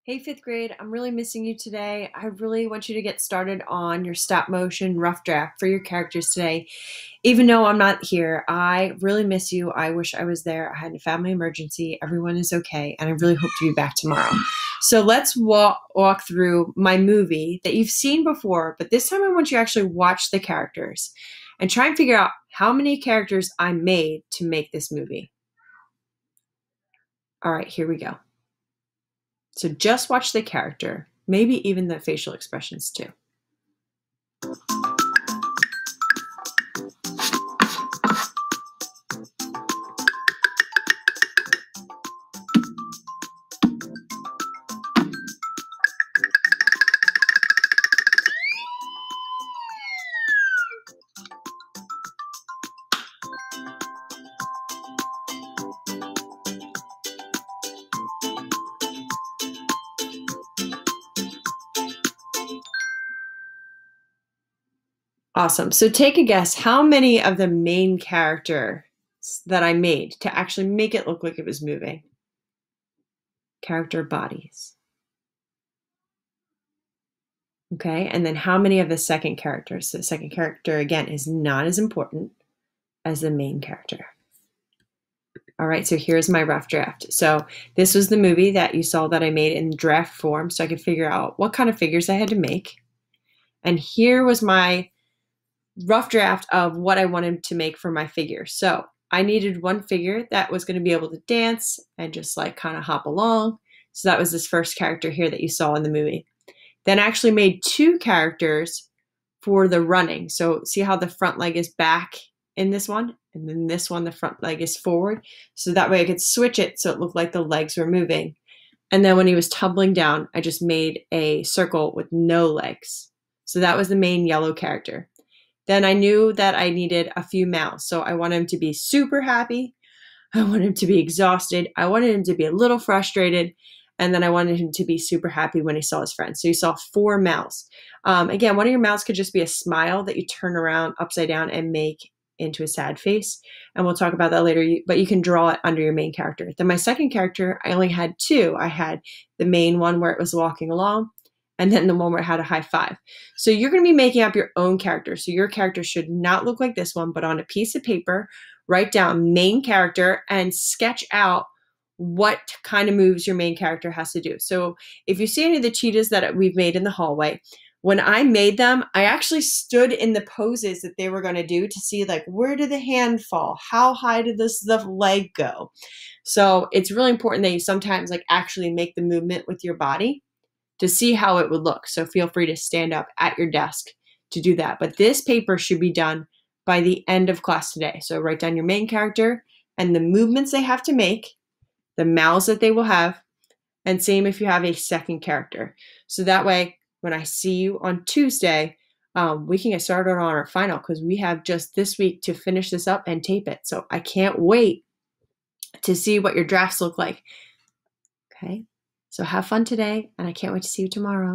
Hey, fifth grade, I'm really missing you today. I really want you to get started on your stop motion rough draft for your characters today. Even though I'm not here, I really miss you. I wish I was there. I had a family emergency. Everyone is okay, and I really hope to be back tomorrow. So let's walk through my movie that you've seen before, but this time I want you to actually watch the characters and try and figure out how many characters I made to make this movie. All right, here we go. So just watch the character, maybe even the facial expressions too. Awesome. So take a guess how many of the main characters that I made to actually make it look like it was moving. Character bodies. Okay, and then how many of the second characters? So the second character, again, is not as important as the main character. All right, so here's my rough draft. So this was the movie that you saw that I made in draft form so I could figure out what kind of figures I had to make. And here was my rough draft of what I wanted to make for my figure. So I needed one figure that was going to be able to dance and just like kind of hop along. So that was this first character here that you saw in the movie. Then I actually made two characters for the running. So see how the front leg is back in this one, and then this one, the front leg is forward. So that way I could switch it so it looked like the legs were moving. And then when he was tumbling down, I just made a circle with no legs. So that was the main yellow character. Then I knew that I needed a few mouths. So I wanted him to be super happy. I wanted him to be exhausted. I wanted him to be a little frustrated. And then I wanted him to be super happy when he saw his friends. So you saw 4 mouths. Again, one of your mouths could just be a smile that you turn around upside down and make into a sad face. And we'll talk about that later, but you can draw it under your main character. Then my second character, I only had 2. I had the main one where it was walking along, and then the one where it had a high five. So you're going to be making up your own character. So your character should not look like this one, but on a piece of paper, write down main character and sketch out what kind of moves your main character has to do. So if you see any of the cheetahs that we've made in the hallway, when I made them, I actually stood in the poses that they were going to do to see like, where did the hand fall? How high did the leg go? So it's really important that you sometimes like actually make the movement with your body to see how it would look. So feel free to stand up at your desk to do that. But this paper should be done by the end of class today. So write down your main character and the movements they have to make, the mouths that they will have, and same if you have a second character. So that way, when I see you on Tuesday, we can get started on our final because we have just this week to finish this up and tape it. So I can't wait to see what your drafts look like. Okay, so have fun today, and I can't wait to see you tomorrow.